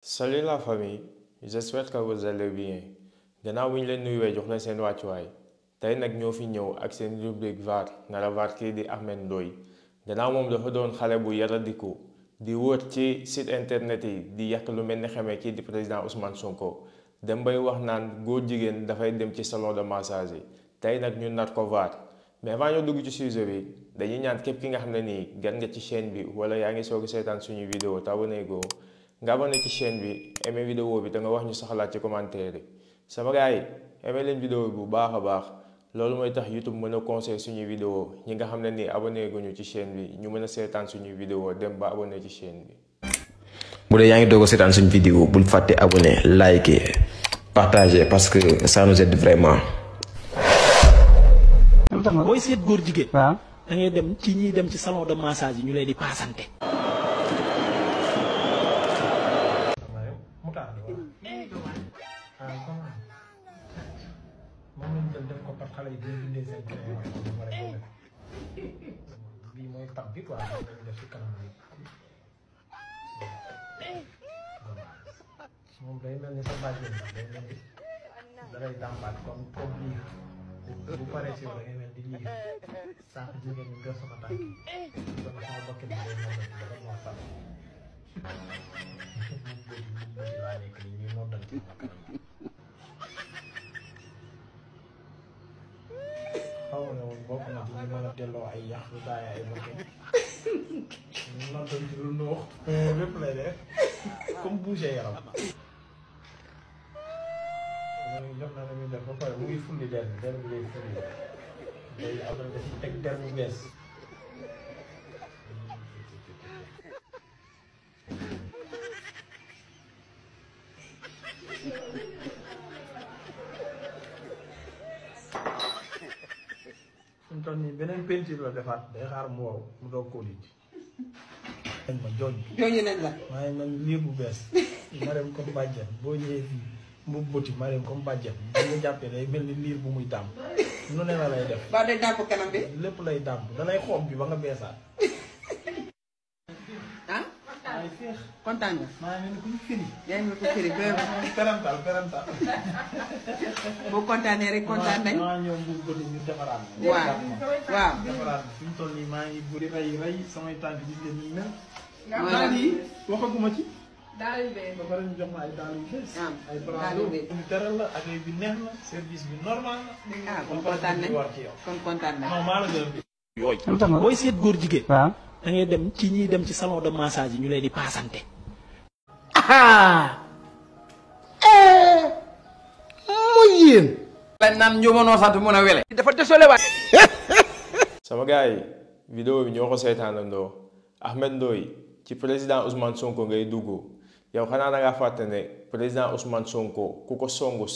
Salut la famille, j'espère que vous allez bien. Gannaaw bi ñu leen nuyuwee jox leen seen wàccuwaay tey nag ñoo fi ñëw ak seen rubrique VAR nara VAR kii di Ahmed Ndoye. Gannaaw moom dafa doon xale bu yaradiku di wër ci site internet yi di yàq lu mel ni xamee kii di président Ousmane Sonko dem bay wax naan góor jigéen dafay dem ci salon de massage yi tey nag ñu nar ko VAR. mais avant ñoo dugg ci sujet bi dañuy ñaan képp ki nga xam ne nii gan nga ci chaîne bi wala yaa ngi soog a seetaan suñu vidéo te abonné goo nga abonné ci chaîne bi aimé vidéo bi da nga wax ñu saxalaat ci commentaire yi sama gars yi aimé leen vidéo bi bu baax a baax loolu mooy tax YouTube mën a conseil suñu vidéo ñi nga xam ne nii abonné guñu ci chaîne bi ñu mën a seetaan suñu vidéo dem ba abonné ci chaîne bi. bu dee yaa ngi doog a seetaan suñu vidéo bul fàtte abonné liker partager parce que ça nous aide vraiment. booy seet góor jigéen. waaw da ngay dem ci ñiy dem ci salon de massage yi ñu leen di paasante. moom day mel ni sa bàjjen day mel ni dalay dàmpaat comme lii bu paree si yow da ngay mel di lii sànq jigéen ñi def sama tànk kon sama bokk bi day mel ni dara moo fàtt mu laa nekk nii ñuy noddal ci sama kanam xaw ma ne woon bokk na ci ñu mën a delloo ay yàq lu daay ay bokk ñu noddal ci lu noox lépp lay def comme bouger yaram jox na la muy def ba pare mu ngi fulli der bi lay fulli léegi après da ci teg der bu bees suñu toll nii beneen peinture la defaat day xaar mu wow mu doog koo lijj ma jooñu nañ la waaye man liir bu bees ma dem comme bàjjen boo ñëwee fii mbubb bëti ma dem comme bàjjen bu ñu jàppee day mel ni liir bu muy dàmp nu ne la lay def ba day dàmp kanam bi lépp lay dàmp dalay xoom bi ba nga beesaat ah ay féex kontaan nga maa ngi ni kuñ firi yaa ngi ko firi perantal boo kontaanee rek kontaan nañ maa ñëw mbubb bëti ñu defaraat waaw defaraat fi ñu toll nii maa ngi buri rey samay tànk gis ngeen ni mel mooy daal yi waxaguma ci daal yu bees ba pare ñu jox ma ay daal yu bees ay daal yu bees ñu teral la ak bi neex na service bi normal na kon kontaan nañ war ci yow kon kontaan nañ non maa la gën booy seet góor jigéen. waaw da ngay dem ci ñiy dem ci salon de massage yi ñu leen di paasante. muy yéen lañ naan njumanoo sant mun a wele dafa désolé waay sama gars yi vidéo bi ñoo ko seetaanandoo Ahmed Ndoye ci président Ousmane Sonko ngay dugg yow xanaa da ngaa fàtte ne président Ousmane Sonko ku ko songu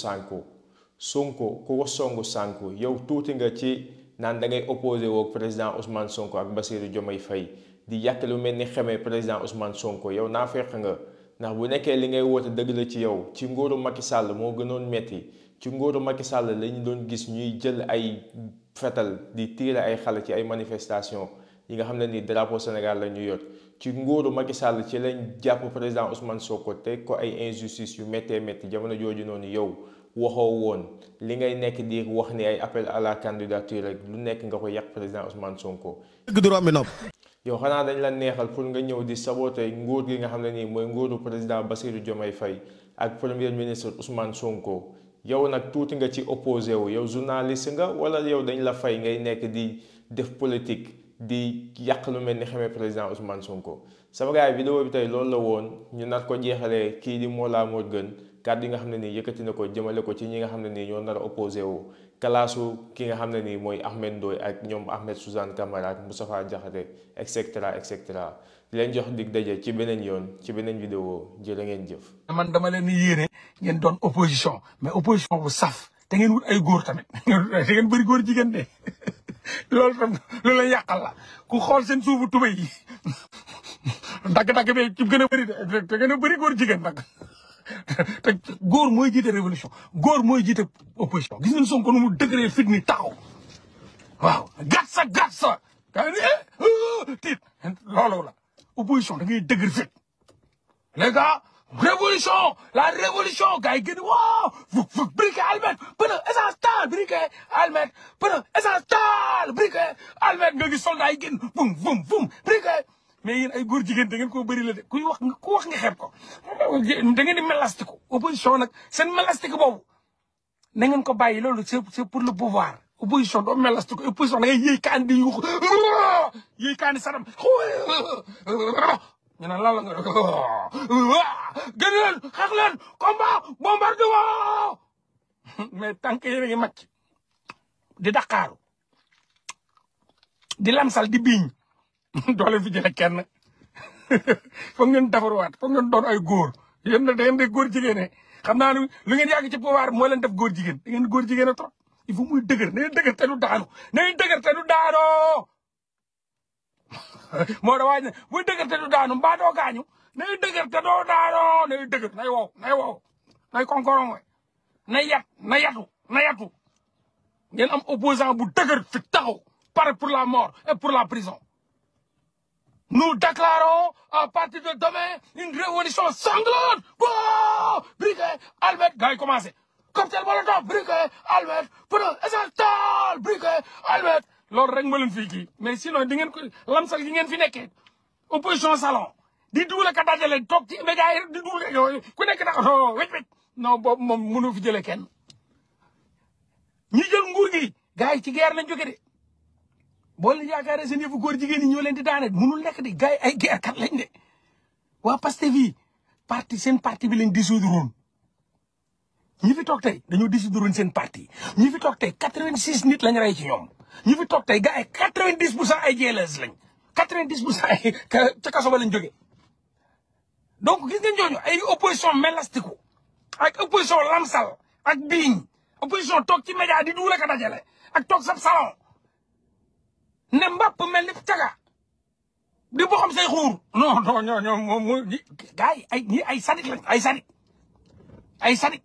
sànku yow tuuti nga ci naan da ngay opposé woog président Ousmane Sonko ak Bassirou Diomaye Faye di yàq lu mel ni xamee président Ousmane Sonko yow naa fekk nga ndax bu nekkee li ngay woote dëgg la ci yow ci nguuru Macky Sall moo gënoon metti ci nguuru Macky Sall lañu doon gis ñuy jël ay fetal di tiire ay xale ci ay manifestation yi nga xam ne ni drapeau Sénégal la ñu yor ci nguuru Macky Sall ci lañ jàpp président Ousmane Sonko teg ko ay injustice yu méttee métti jamono jooju noonu yow waxoo woon li ngay nekk di wax ni ay appel à la candidature rek lu nekk nga ko yàq président Ousmane Sonko. yow xanaa dañ la neexal pour nga ñëw di saboter nguur gi nga xam ne nii mooy nguuru président Bassirou Diomaye Faye ak premier ministre Ousmane Sonko yow nag tuuti nga ci opposé wu yow journaliste nga wala yow dañ la fay ngay nekk di def politique di yàq lu mel ni xamee président Ousmane Sonko. sama gars yi vidéo bi tey loolu la woon ñu nar ko jeexalee kii di Mollah Morgun kàddu yi nga xam ne nii yëkkati na ko jëmale ko ci ñi nga xam ne nii ñoo nar a opposé wu kalaasu ki nga xam ne nii mooy Ahmed Ndoye ak ñoom Ahmed Suzanne Camara ak Moustapha Diakhaté et cetera et cetera di leen jox dig daje ci beneen yoon ci beneen vidéo jërë ngeen jëf. man dama leen di yéene ngeen doon opposition mais opposition bu saf te ngeen wut ay góor tamit te ngeen bëri góor jigéen de loolu tam loolu la yàqal la ku xool seen suufu tubéy yi dagg-dagg bi ci gën a bëri de te gën a bëri góor jigéen nag te góor mooy jiite révolution góor mooy jiite opposition gis ngeen Sonko nu mu dëgëree fit ni taxaw waaw gat sa tiit loolu la opposition da ngay dëgër fit les gars révolution la révolution gars yi génn waaw fuk briquet almet pneu essence taal briquet almet pneu essence taal briquet almet nga gis soldat yi génn vum briquet mais yéen ay góor jigéen da ngeen koo bëri la de ku wax nga xeeb ko da ngeen di mélastiku opposition nag seen mélastique boobu na ngeen ko bàyyi loolu c'est pour le pouvoir opposition doo mélastiku opposition da ngay yëy kaan di yuuxu yëy kaan di sadam ñu naan lan la nga gën leen xeex leen combat bombardement mais tant que yéen a ngi màcc di Dakaaru di lamsal di biiñ doole fi jële kenn foog ngeen defarwaat foog ngeen doon ay góor yéen nag da ngeen di góor jigéen xam naa ne lu ngeen yàgg ci pouvoir moo leen def góor jigéen da ngeen góor jigéen a trop il faut muy dëgër na ngeen dëgër te du daanu na ngeen dëgër te du daanoo moo da waaj ne buy dëgër te du daanu mbaa doo gaañu na ngeen dëgër te doo daanoo na ngeen dëgër nay wow nay konkoron nay yatu ngeen am opposant bu dëgër fi taxaw pare pour la mort et pour la prison. Nous déclarons à partir de demain une révolution sanglante. Wow! Briquet, almet, gars yi commencé. Cocktail molotov, briquet, almet, pneu essentiel, briquet, almet. loolu rek ma leen fii kii mais sinon di ngeen ko lamsal yi ngeen fi nekkee opposition salon di duule ka dajale toog ci média yi di duule yooyu ku nekk nag wécc non boobu moom mënu fi jëlee kenn. ñi jël nguur gi gars yi ci guerre lañ jóge de. boo leen yaakaaree seen yëfu góor jigéen ñi ñoo leen di daane munul nekk de gars yi ay guerre kat lañ de waa Pastef yi seen parti bi lañ dissoudre woon ñi fi toog tey dañoo dissoudre woon seen parti ñi fi toog tey 86 nit lañ rey ci ñoom ñi fi toog tey gars yi 90% ay jeelers lañ 90% ay ca kaso ba lañ jógee donc gis nga ñooñu ay opposition mélastiku ak opposition lamsal ak biiñ opposition toog ci média di duula ka dajale ak toog sab salon ne mbapp mel ni caga di boo xam say xuur non moom gars yi ay sadik lañ ay sadik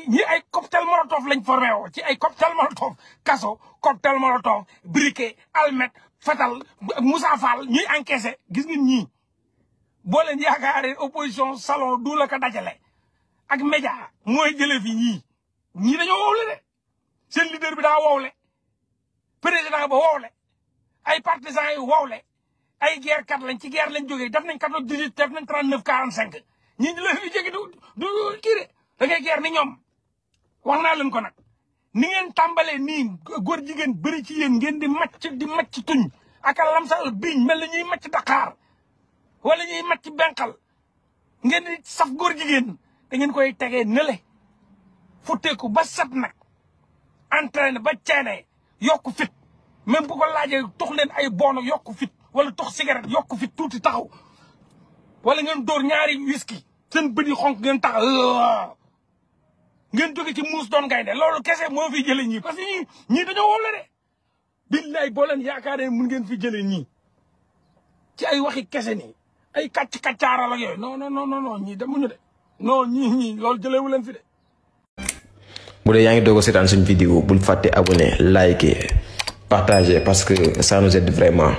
ñi ay cocktail molotov lañ formé woo ci ay cocktail molotov kaso cocktail molotov briquet almet fetal Moussa Fall ñuy encaissé gis ngeen ñii boo leen yaakaaree opposition salon du la ko dajale ak média mooy jëlee fi ñii dañoo wowle de seen leader bi daa wowle président ba wowle ay partisans yi wowle ay guerre kat lañ ci guerre lañ jógee def nañ 14-18 def nañ 39-45 ñii ñu leen fi jéggi du kii de da ngay guerre ni ñoom wax naa leen ko nag ni ngeen tàmbalee nii góor jigéen bëri ci yéen ngeen di macc tuñ ak lamsal biiñ mel na ñuy macc Dakar wala ñuy macc benqal ngeen di saf góor jigéen da ngeen koy tegee nële futteeku ba set nag entraîné ba ceene yokku fit même bu ko laajee tox leen ay boono yokku fit wala tox cigarette yokku fit tuuti taxaw wala ngeen dóor ñaari whisky seen bët yi xonk ngeen taxaw ngeen jóge ci muus doon gaynde loolu kese moo fi jëlee ñii parce que ñii dañoo wóole de billaay boo leen yaakaaree mun ngeen fi jëlee ñii ci ay waxi kese nii ay kàccaaral ak yooyu non ñii demuñu de non ñii loolu jëlewu leen fi de. bu dee yaa ngi doog a seetaan suñu vidéo bul fàtte abonné liker partager parce que ça nous aide vraiment.